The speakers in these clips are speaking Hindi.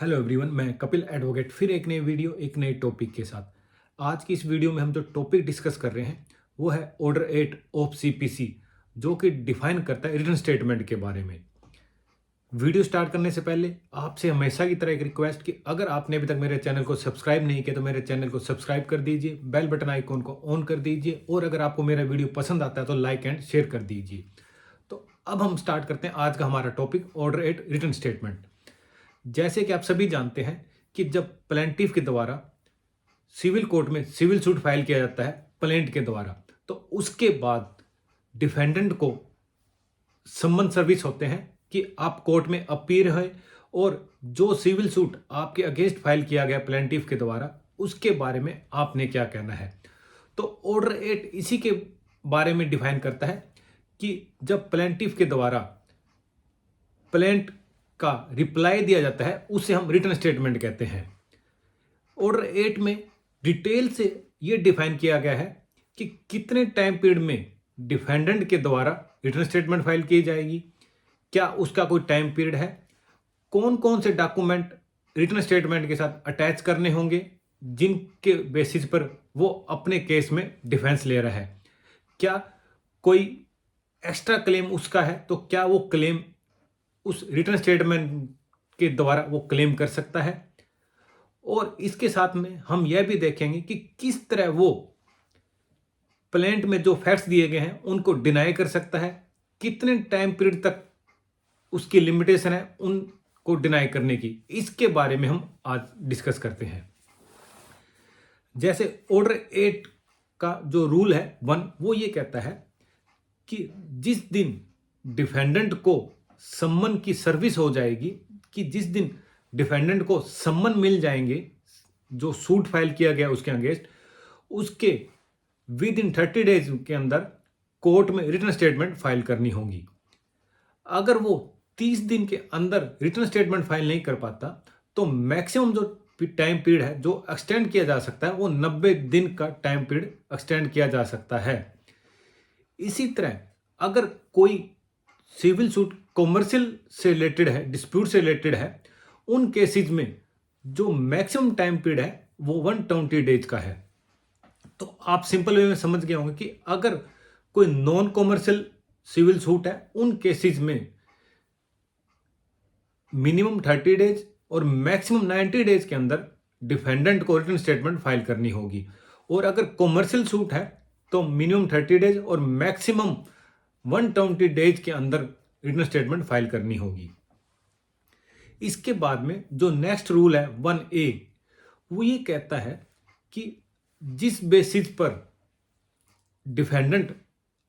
हेलो एवरीवन, मैं कपिल एडवोकेट फिर एक नई वीडियो एक नए टॉपिक के साथ। आज की इस वीडियो में हम जो टॉपिक डिस्कस कर रहे हैं वो है ऑर्डर 8 ऑफ सीपीसी, जो कि डिफाइन करता है रिटर्न स्टेटमेंट के बारे में। वीडियो स्टार्ट करने से पहले आपसे हमेशा की तरह एक रिक्वेस्ट कि अगर आपने अभी तक मेरे चैनल को सब्सक्राइब नहीं किया तो मेरे चैनल को सब्सक्राइब कर दीजिए, बेल बटन आइकॉन को ऑन कर दीजिए और अगर आपको मेरा वीडियो पसंद आता है तो लाइक एंड शेयर कर दीजिए। तो अब हम स्टार्ट करते हैं आज का हमारा टॉपिक ऑर्डर 8 रिटर्न स्टेटमेंट। जैसे कि आप सभी जानते हैं कि जब प्लेंटिफ के द्वारा सिविल कोर्ट में सिविल सूट फाइल किया जाता है प्लेंट के द्वारा, तो उसके बाद डिफेंडेंट को सम्मन सर्विस होते हैं कि आप कोर्ट में अपीयर है और जो सिविल सूट आपके अगेंस्ट फाइल किया गया प्लेंटिफ के द्वारा उसके बारे में आपने क्या कहना है। तो ऑर्डर 8 इसी के बारे में डिफाइन करता है कि जब प्लेंटिफ के द्वारा प्लेंट का रिप्लाई दिया जाता है उसे हम रिटर्न स्टेटमेंट कहते हैं। ऑर्डर 8 में डिटेल से यह डिफाइन किया गया है कि कितने टाइम पीरियड में डिफेंडेंट के द्वारा रिटर्न स्टेटमेंट फाइल की जाएगी, क्या उसका कोई टाइम पीरियड है, कौन कौन से डॉक्यूमेंट रिटर्न स्टेटमेंट के साथ अटैच करने होंगे जिनके बेसिस पर वो अपने केस में डिफेंस ले रहा है, क्या कोई एक्स्ट्रा क्लेम उसका है तो क्या वो क्लेम उस रिटर्न स्टेटमेंट के द्वारा वो क्लेम कर सकता है, और इसके साथ में हम यह भी देखेंगे कि किस तरह वो प्लेंट में जो फैक्ट्स दिए गए हैं उनको डिनाई कर सकता है, कितने टाइम पीरियड तक उसकी लिमिटेशन है उनको डिनाई करने की। इसके बारे में हम आज डिस्कस करते हैं। जैसे ऑर्डर 8 का जो रूल है 1, वो ये कहता है कि जिस दिन डिफेंडेंट को सम्मन की सर्विस हो जाएगी, कि जिस दिन डिफेंडेंट को सम्मन मिल जाएंगे जो सूट फाइल किया गया उसके अगेंस्ट, उसके विद इन 30 डेज के अंदर कोर्ट में रिटर्न स्टेटमेंट फाइल करनी होगी। अगर वो 30 दिन के अंदर रिटर्न स्टेटमेंट फाइल नहीं कर पाता तो मैक्सिमम जो टाइम पीरियड है जो एक्सटेंड किया जा सकता है वो 90 दिन का टाइम पीरियड एक्सटेंड किया जा सकता है। इसी तरह अगर कोई सिविल सूट कॉमर्शियल से रिलेटेड है, डिस्प्यूट से रिलेटेड है, उन केसेस में जो मैक्सिमम टाइम पीरियड है वो 120 डेज का है। तो आप सिंपल वे में समझ गए होंगे कि अगर कोई नॉन कॉमर्शियल सिविल सूट है उन केसेस में मिनिमम 30 डेज और मैक्सिमम 90 डेज के अंदर डिफेंडेंट को रिटर्न स्टेटमेंट फाइल करनी होगी, और अगर कॉमर्शियल सूट है तो मिनिमम 30 डेज और मैक्सिमम 120 डेज के अंदर रिटर्न स्टेटमेंट फाइल करनी होगी। इसके बाद में जो नेक्स्ट रूल है 1A, वो ये कहता है कि जिस बेसिस पर डिफेंडेंट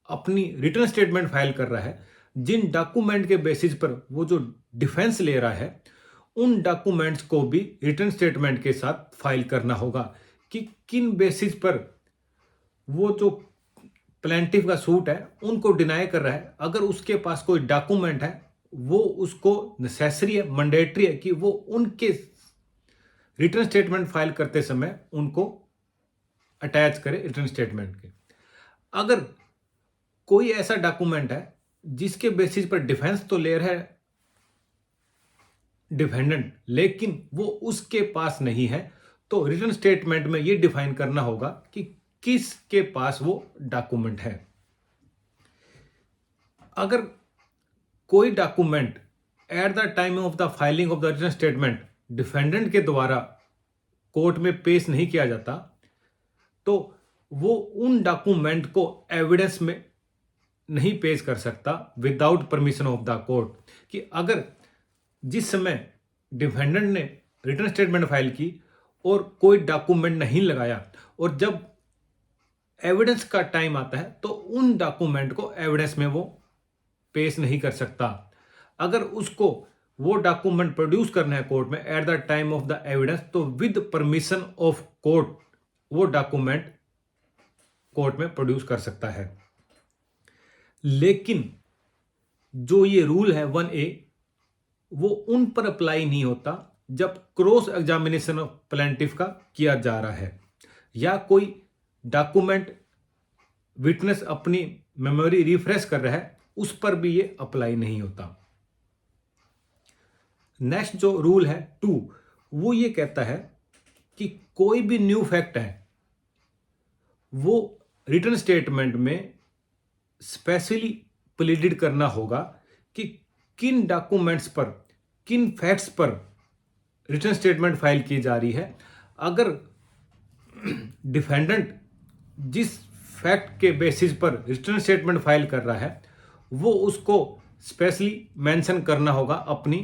अपनी रिटर्न स्टेटमेंट फाइल कर रहा है, जिन डॉक्यूमेंट के बेसिस पर वो जो डिफेंस ले रहा है उन डॉक्यूमेंट्स को भी रिटर्न स्टेटमेंट के साथ फाइल करना होगा कि किन बेसिस पर वो जो प्लेंटिफ का सूट है उनको डिनाई कर रहा है। अगर उसके पास कोई डॉक्यूमेंट है वो उसको नेसेसरी है, मैंडेटरी है कि वो उनके रिटर्न स्टेटमेंट फाइल करते समय उनको अटैच करे रिटर्न स्टेटमेंट के। अगर कोई ऐसा डॉक्यूमेंट है जिसके बेसिस पर डिफेंस तो ले रहा है डिफेंडेंट लेकिन वो उसके पास नहीं है, तो रिटर्न स्टेटमेंट में ये डिफाइन करना होगा कि किसके पास वो डॉक्यूमेंट है। अगर कोई document eight the time of the filing of the return statement defendant के द्वारा कोर्ट में पेश नहीं किया जाता तो वो उन डॉक्यूमेंट को एविडेंस में नहीं पेश कर सकता without permission of the court. कि अगर जिस समय डिफेंडेंट ने रिटर्न स्टेटमेंट फाइल की और कोई डॉक्यूमेंट नहीं लगाया और जब एविडेंस का टाइम आता है तो उन डॉक्यूमेंट को एविडेंस में वो पेश नहीं कर सकता। अगर उसको वो डॉक्यूमेंट प्रोड्यूस करना है कोर्ट में eight the time of the evidence तो विद परमिशन ऑफ कोर्ट वो डॉक्यूमेंट कोर्ट में प्रोड्यूस कर सकता है। लेकिन जो ये रूल है 1A वो उन पर अप्लाई नहीं होता जब क्रॉस एग्जामिनेशन ऑफ प्लेंटिफ का किया जा रहा है या कोई डॉक्यूमेंट विटनेस अपनी मेमोरी रिफ्रेश कर रहा है, उस पर भी ये अप्लाई नहीं होता। नेक्स्ट जो रूल है 2, वो ये कहता है कि कोई भी न्यू फैक्ट है वो रिटर्न स्टेटमेंट में स्पेशली प्लीडेड करना होगा कि किन डॉक्यूमेंट्स पर, किन फैक्ट्स पर रिटर्न स्टेटमेंट फाइल की जा रही है। अगर डिफेंडेंट जिस फैक्ट के बेसिस पर रिटर्न स्टेटमेंट फाइल कर रहा है वो उसको स्पेशली मेंशन करना होगा अपनी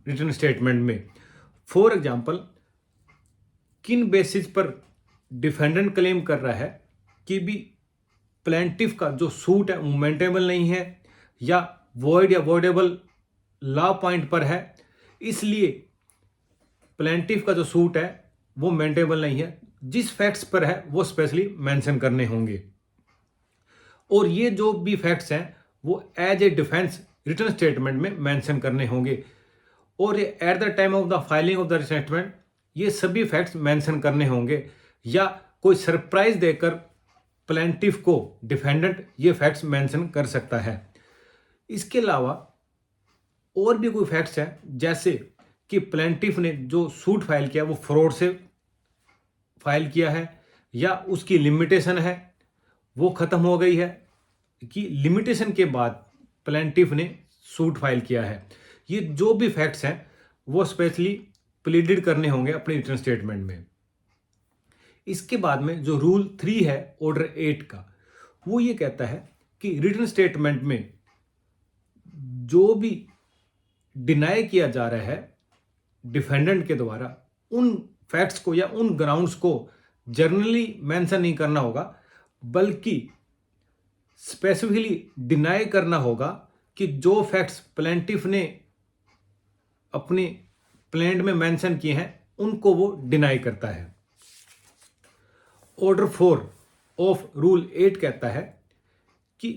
रिटर्न स्टेटमेंट में। फॉर एग्जांपल, किन बेसिस पर डिफेंडेंट क्लेम कर रहा है कि भी प्लेंटिफ का जो सूट है वो मेंटेनेबल नहीं है या वॉइड या वॉइडेबल लॉ पॉइंट पर है, इसलिए प्लेंटिफ का जो सूट है वो मेंटेनेबल नहीं है। जिस फैक्ट्स पर है वो स्पेशली मेंशन करने होंगे और ये जो भी फैक्ट्स हैं वो as a defence written statement में मेंशन करने होंगे और ये at the time of the filing of the statement ये सभी फैक्ट्स मेंशन करने होंगे या कोई सरप्राइज देकर प्लेंटिफ को डिफेंडेंट ये फैक्ट्स मेंशन कर सकता है। इसके अलावा और भी कोई फैक्ट्स हैं जैसे कि प्लेंटिफ ने जो सूट फाइल किया वो फ्रॉड से फाइल किया है या उसकी लिमिटेशन है वो ख़त्म हो गई है, कि लिमिटेशन के बाद प्लेंटिफ ने सूट फाइल किया है। ये जो भी फैक्ट्स हैं वो स्पेशली प्लीडेड करने होंगे अपने रिटर्न स्टेटमेंट में। इसके बाद में जो रूल 3 है ऑर्डर 8 का, वो ये कहता है कि रिटर्न स्टेटमेंट में जो भी डिनाई किया जा रहा है डिफेंडेंट के द्वारा उन फैक्ट्स को या उन ग्राउंड्स को जर्नली मेंशन नहीं करना होगा, बल्कि स्पेसिफिकली डिनाई करना होगा कि जो फैक्ट्स प्लेंटिफ ने अपनी प्लेंट में मेंशन किए हैं उनको वो डिनाई करता है। ऑर्डर 4 ऑफ रूल 8 कहता है कि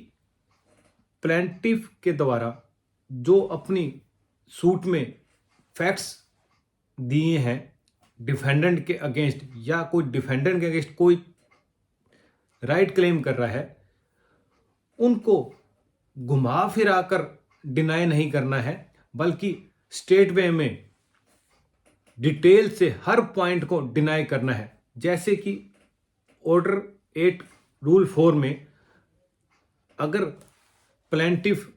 प्लेंटिफ के द्वारा जो अपनी सूट में फैक्ट्स दिए हैं डिफेंडेंट के अगेंस्ट या कोई डिफेंडेंट के अगेंस्ट कोई राइट क्लेम कर रहा है उनको घुमा फिरा कर डिनाई नहीं करना है, बल्कि स्टेट वे में डिटेल से हर पॉइंट को डिनाई करना है। जैसे कि ऑर्डर 8 रूल 4 में अगर प्लेंटिफ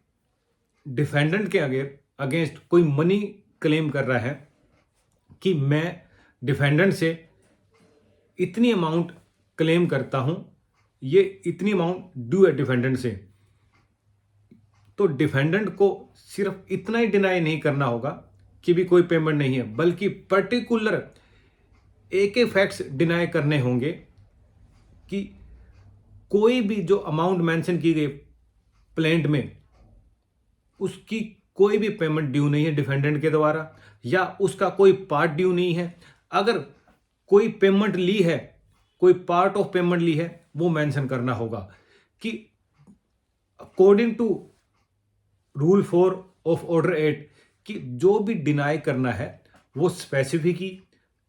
डिफेंडेंट के अगेंस्ट कोई मनी क्लेम कर रहा है कि मैं डिफेंडेंट से इतनी अमाउंट क्लेम करता हूं, ये इतनी अमाउंट ड्यू है डिफेंडेंट से, तो डिफेंडेंट को सिर्फ इतना ही डिनाई नहीं करना होगा कि भी कोई पेमेंट नहीं है, बल्कि पर्टिकुलर एक फैक्ट्स डिनाई करने होंगे कि कोई भी जो अमाउंट मेंशन की गई प्लेंट में उसकी कोई भी पेमेंट ड्यू नहीं है डिफेंडेंट के द्वारा या उसका कोई पार्ट ड्यू नहीं है। अगर कोई पेमेंट ली है, कोई पार्ट ऑफ पेमेंट ली है, वो मेंशन करना होगा कि according to rule 4 of order 8 कि जो भी डिनाई करना है वो स्पेसिफिकली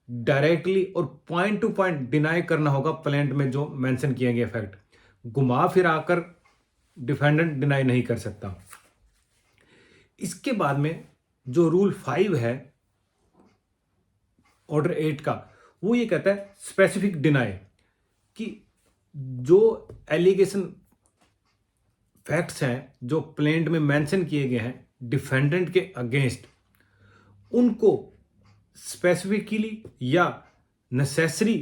डायरेक्टली और पॉइंट टू पॉइंट डिनाई करना होगा प्लेंट में जो मेंशन किए गए फैक्ट। घुमा फिराकर डिफेंडेंट डिनाई नहीं कर सकता। इसके बाद में जो रूल 5 है ऑर्डर 8 का, वो ये कहता है स्पेसिफिक डिनाई, कि जो एलिगेशन फैक्ट्स हैं जो प्लेंट में मेंशन किए गए हैं डिफेंडेंट के अगेंस्ट, उनको स्पेसिफिकली या नेसेसरी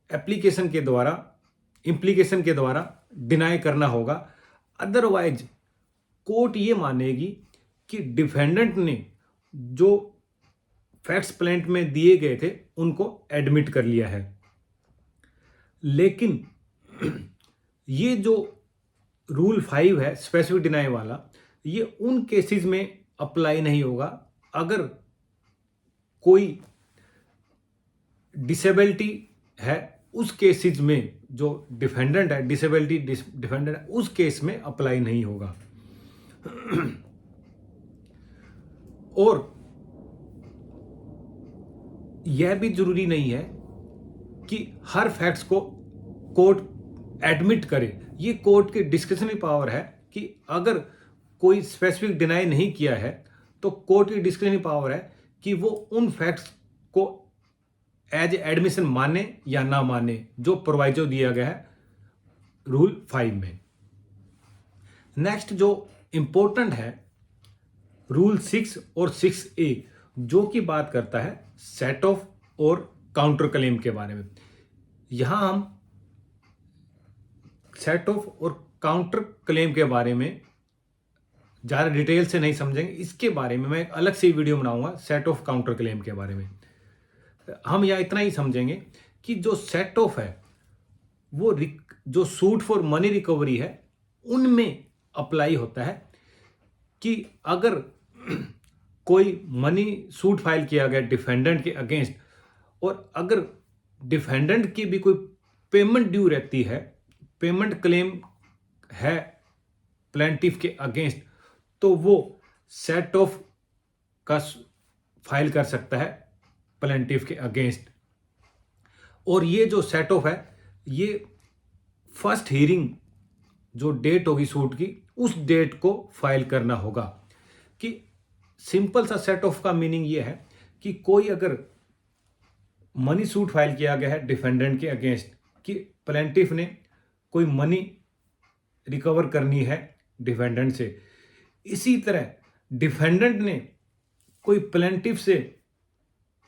एप्लीकेशन के द्वारा, इम्प्लीकेशन के द्वारा डिनाई करना होगा। अदरवाइज कोर्ट ये मानेगी कि डिफेंडेंट ने जो फैक्ट्स प्लेंट में दिए गए थे उनको एडमिट कर लिया है। लेकिन ये जो रूल 5 है स्पेसिफिक डिनाई वाला, ये उन केसेस में अप्लाई नहीं होगा अगर कोई डिसेबिलिटी है। उस केसेस में जो डिफेंडेंट है, डिसेबिलिटी डिफेंडेंट है, उस केस में अप्लाई नहीं होगा। और यह भी जरूरी नहीं है कि हर फैक्ट्स को कोर्ट एडमिट करे। ये कोर्ट की डिस्क्रिशनरी पावर है कि अगर कोई स्पेसिफिक डिनाई नहीं किया है तो कोर्ट की डिस्क्रिशनरी पावर है कि वो उन फैक्ट्स को एज एडमिशन माने या ना माने, जो प्रोवाइजो दिया गया है रूल 5 में। नेक्स्ट जो इंपॉर्टेंट है रूल 6 और 6A, जो कि बात करता है सेट ऑफ और काउंटर क्लेम के बारे में। यहां हम सेट ऑफ और काउंटर क्लेम के बारे में ज़्यादा डिटेल से नहीं समझेंगे। इसके बारे में मैं एक अलग से वीडियो बनाऊंगा सेट ऑफ काउंटर क्लेम के बारे में। हम यहाँ इतना ही समझेंगे कि जो सेट ऑफ है वो जो सूट फॉर मनी रिकवरी है उनमें अप्लाई होता है कि अगर कोई मनी सूट फाइल किया गया डिफेंडेंट के अगेंस्ट और अगर डिफेंडेंट की भी कोई पेमेंट ड्यू रहती है, पेमेंट क्लेम है प्लेंटिफ के अगेंस्ट, तो वो सेट ऑफ का फाइल कर सकता है प्लेंटिफ के अगेंस्ट। और ये जो सेट ऑफ है ये फर्स्ट हियरिंग जो डेट होगी सूट की उस डेट को फाइल करना होगा। कि सिंपल सा सेट ऑफ का मीनिंग ये है कि कोई अगर मनी सूट फाइल किया गया है डिफेंडेंट के अगेंस्ट कि प्लेंटिफ ने कोई मनी रिकवर करनी है डिफेंडेंट से, इसी तरह डिफेंडेंट ने कोई प्लेंटिफ से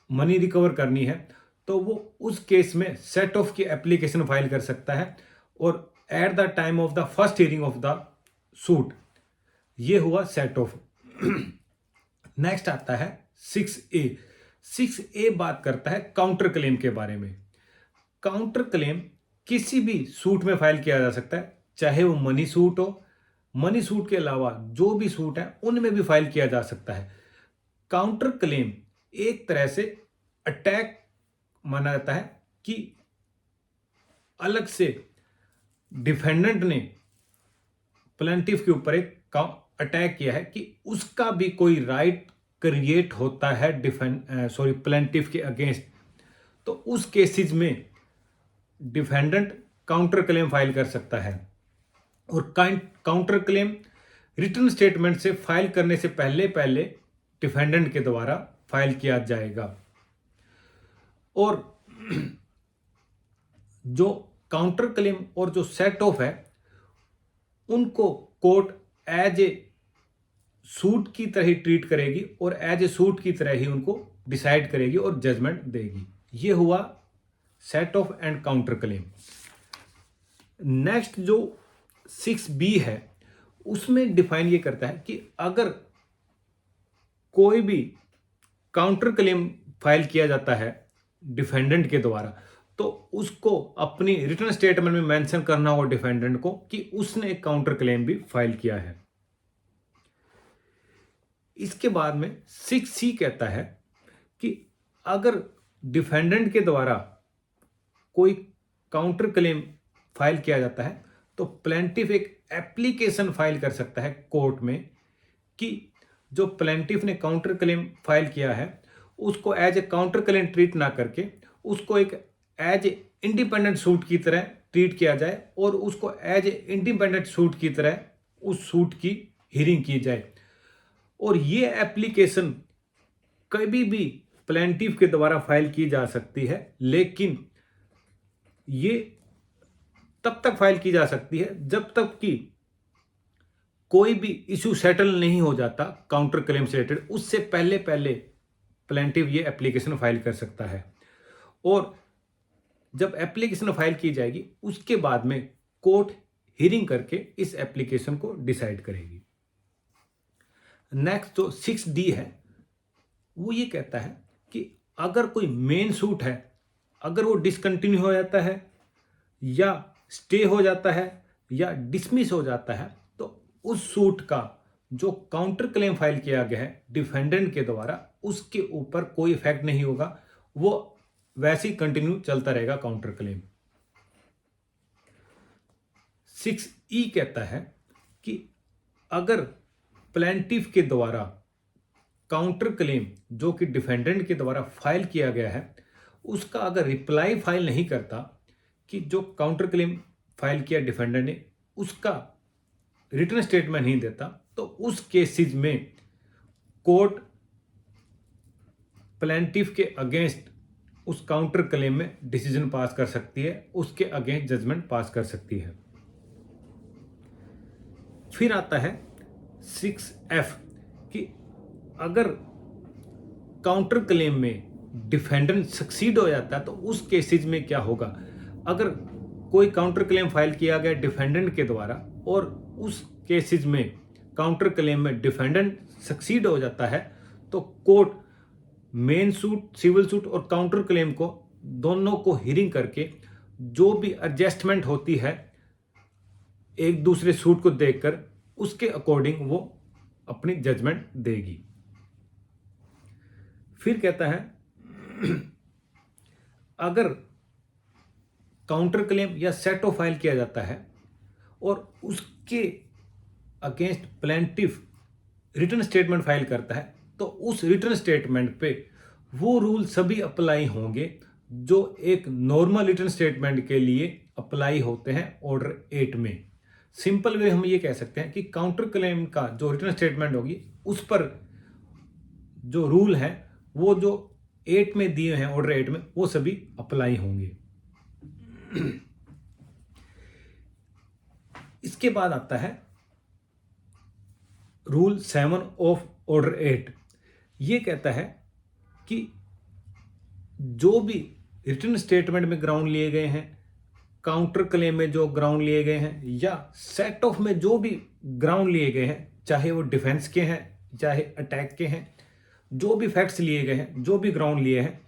मनी रिकवर करनी है, तो वो उस केस में सेट ऑफ की एप्लीकेशन फाइल कर सकता है और eight the time of the first hearing of the suit. ये हुआ सेट ऑफ। नेक्स्ट आता है 6A। 6A बात करता है काउंटर क्लेम के बारे में। काउंटर क्लेम किसी भी सूट में फाइल किया जा सकता है, चाहे वो मनी सूट हो, मनी सूट के अलावा जो भी सूट है उनमें भी फाइल किया जा सकता है। काउंटर क्लेम एक तरह से अटैक माना जाता है कि अलग से डिफेंडेंट ने प्लेंटिफ के ऊपर एक अटैक किया है कि उसका भी कोई राइट क्रिएट होता है प्लेंटिफ के अगेंस्ट, तो उस केसेस में डिफेंडेंट काउंटर क्लेम फाइल कर सकता है। और काउंटर क्लेम रिटर्न स्टेटमेंट से फाइल करने से पहले पहले डिफेंडेंट के द्वारा फाइल किया जाएगा। और जो काउंटर क्लेम और जो सेट ऑफ है उनको कोर्ट एज ए सूट की तरह ही ट्रीट करेगी और एज ए सूट की तरह ही उनको डिसाइड करेगी और जजमेंट देगी। ये हुआ set of and counter claim. Next जो 6B है उसमें डिफाइन ये करता है कि अगर कोई भी काउंटर क्लेम फाइल किया जाता है डिफेंडेंट के द्वारा, तो उसको अपनी रिटर्न स्टेटमेंट में मेंशन करना होगा डिफेंडेंट को कि उसने एक काउंटर क्लेम भी फाइल किया है। इसके बाद में 6C कहता है कि अगर डिफेंडेंट के द्वारा कोई काउंटर क्लेम फाइल किया जाता है तो प्लेंटिफ एक एप्लीकेशन फाइल कर सकता है कोर्ट में कि जो प्लेंटिफ ने काउंटर क्लेम फाइल किया है उसको as a counter claim treat ना करके उसको एक एज ए इंडिपेंडेंट सूट की तरह ट्रीट किया जाए और उसको एज ए इंडिपेंडेंट सूट की तरह उस सूट की हियरिंग की जाए। और ये एप्लीकेशन कभी भी प्लेंटिफ के द्वारा फाइल की जा सकती है, लेकिन ये तब तक फाइल की जा सकती है जब तक कि कोई भी इशू सेटल नहीं हो जाता काउंटर क्लेम से रिलेटेड, उससे पहले पहले प्लेंटिफ ये एप्लीकेशन फाइल कर सकता है। और जब एप्लीकेशन फाइल की जाएगी उसके बाद में कोर्ट हियरिंग करके इस एप्लीकेशन को डिसाइड करेगी। नेक्स्ट जो 6D है वो ये कहता है कि अगर कोई मेन सूट है, अगर वो डिसकंटिन्यू हो जाता है या स्टे हो जाता है या डिसमिस हो जाता है, तो उस सूट का जो काउंटर क्लेम फाइल किया गया है डिफेंडेंट के द्वारा उसके ऊपर कोई इफेक्ट नहीं होगा, वो वैसे ही कंटिन्यू चलता रहेगा काउंटर क्लेम। 6E कहता है कि अगर प्लेंटिफ के द्वारा काउंटर क्लेम जो कि डिफेंडेंट के द्वारा फाइल किया गया है उसका अगर रिप्लाई फाइल नहीं करता कि जो काउंटर क्लेम फाइल किया डिफेंडेंट ने उसका रिटर्न स्टेटमेंट नहीं देता, तो उस केसेस में कोर्ट प्लेंटिफ के अगेंस्ट उस काउंटर क्लेम में डिसीजन पास कर सकती है, उसके अगेंस्ट जजमेंट पास कर सकती है। फिर आता है 6F कि अगर काउंटर क्लेम में डिफेंडेंट सक्सीड हो जाता है तो उस केसेज में क्या होगा। अगर कोई काउंटर क्लेम फाइल किया गया डिफेंडेंट के द्वारा और उस केसेज में काउंटर क्लेम में डिफेंडेंट सक्सीड हो जाता है तो court main suit, civil suit और काउंटर क्लेम को दोनों को हियरिंग करके जो भी एडजस्टमेंट होती है एक दूसरे सूट को देखकर उसके अकॉर्डिंग वो अपनी जजमेंट देगी। फिर कहता है अगर काउंटर क्लेम या सेट ऑफ फाइल किया जाता है और उसके against plaintiff return statement file करता है तो उस रिटर्न स्टेटमेंट पे वो रूल सभी अप्लाई होंगे जो एक नॉर्मल रिटर्न स्टेटमेंट के लिए अप्लाई होते हैं ऑर्डर 8 में। सिंपल वे हम ये कह सकते हैं कि काउंटर क्लेम का जो रिटर्न स्टेटमेंट होगी उस पर जो रूल है वो जो 8 में दिए हैं ऑर्डर 8 में वो सभी अप्लाई होंगे। इसके बाद आता है रूल 7 ऑफ ऑर्डर 8। ये कहता है कि जो भी रिटर्न स्टेटमेंट में ग्राउंड लिए गए हैं, काउंटर क्लेम में जो ग्राउंड लिए गए हैं या सेट ऑफ में जो भी ग्राउंड लिए गए हैं, चाहे वो डिफेंस के हैं चाहे अटैक के हैं, जो भी फैक्ट्स लिए गए हैं, जो भी ग्राउंड लिए हैं,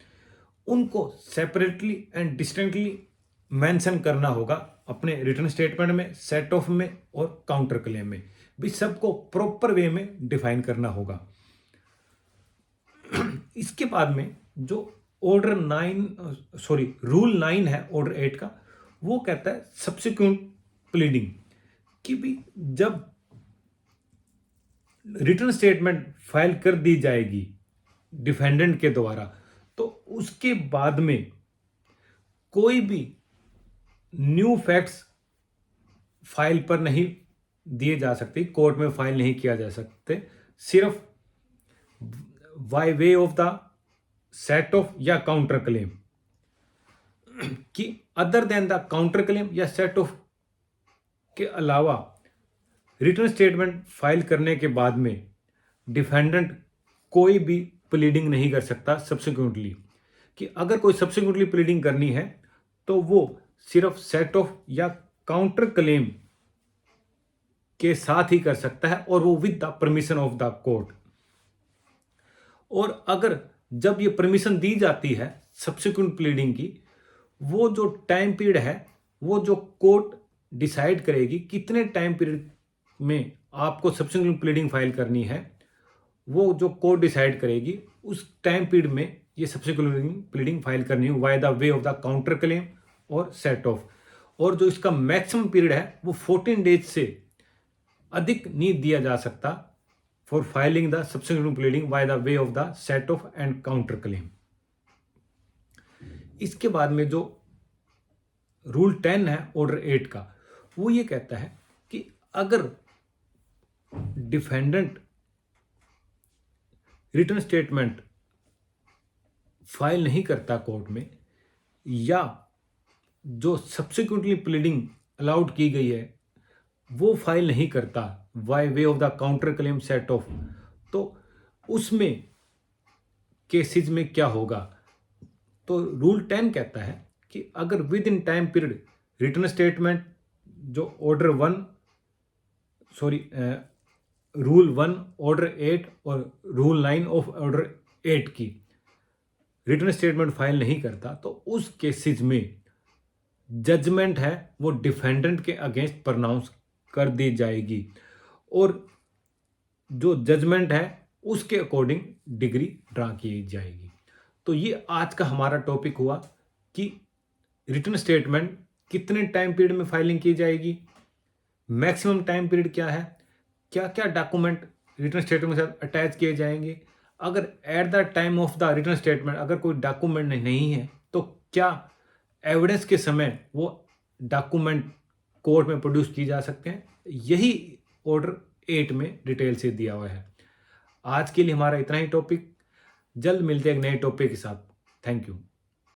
उनको सेपरेटली एंड डिस्टिंक्टली मेंशन करना होगा अपने रिटर्न स्टेटमेंट में, सेट ऑफ में और काउंटर क्लेम में भी सबको प्रॉपर वे में डिफाइन करना होगा। इसके बाद में जो रूल 9 है ऑर्डर 8 का, वो कहता है सब्सिक्वेंट प्लीडिंग कि भी जब रिटर्न स्टेटमेंट फाइल कर दी जाएगी डिफेंडेंट के द्वारा तो उसके बाद में कोई भी न्यू फैक्ट्स फाइल पर नहीं दिए जा सकते, कोर्ट में फाइल नहीं किया जा सकते, सिर्फ by way of the set of या काउंटर क्लेम कि other than the counter claim या सेट ऑफ के अलावा रिटर्न स्टेटमेंट फाइल करने के बाद में डिफेंडेंट कोई भी प्लीडिंग नहीं कर सकता सब्सिक्वेंटली। कि अगर कोई सब्सिक्वेंटली प्लीडिंग करनी है तो वो सिर्फ सेट ऑफ या काउंटर क्लेम के साथ ही कर सकता है और वो with the permission of the court. और अगर जब ये परमिशन दी जाती है सब्सिक्वेंट प्लीडिंग की, वो जो टाइम पीरियड है वो जो कोर्ट डिसाइड करेगी कितने टाइम पीरियड में आपको सब्सिक्वेंट प्लीडिंग फाइल करनी है, वो जो कोर्ट डिसाइड करेगी उस टाइम पीरियड में ये सब्सिक्वेंट प्लीडिंग फाइल करनी है by the way of the counter claim और सेट ऑफ। और जो इसका मैक्सिमम पीरियड है वो 14 डेज से अधिक नहीं दिया जा सकता for filing the subsequent pleading by the way of the set of and counter claim. इसके बाद में जो रूल 10 है ऑर्डर 8 का, वो ये कहता है कि अगर डिफेंडेंट रिटर्न स्टेटमेंट फाइल नहीं करता कोर्ट में या जो सब्सिक्वेंटली प्लीडिंग अलाउड की गई है वो फाइल नहीं करता by way of the counter claim set of, तो उसमें केसेज में क्या होगा। तो रूल 10 कहता है कि अगर with in time period return statement जो रूल 1 ऑर्डर 8 और रूल 9 ऑफ ऑर्डर 8 की रिटर्न स्टेटमेंट फाइल नहीं करता तो उस केसेज में जजमेंट है वो डिफेंडेंट के अगेंस्ट प्रनाउंस कर दी जाएगी और जो जजमेंट है उसके अकॉर्डिंग डिग्री ड्रा की जाएगी। तो ये आज का हमारा टॉपिक हुआ कि रिटर्न स्टेटमेंट कितने टाइम पीरियड में फाइलिंग की जाएगी, मैक्सिमम टाइम पीरियड क्या है, क्या क्या डॉक्यूमेंट रिटर्न स्टेटमेंट के साथ अटैच किए जाएंगे, अगर eight the time of the return statement अगर कोई डॉक्यूमेंट नहीं है तो क्या एविडेंस के समय वो डॉक्यूमेंट कोर्ट में प्रोड्यूस की जा सकते हैं। यही ऑर्डर 8 में डिटेल से दिया हुआ है। आज के लिए हमारा इतना ही टॉपिक, जल्द मिलते हैं एक नए टॉपिक के साथ। Thank you.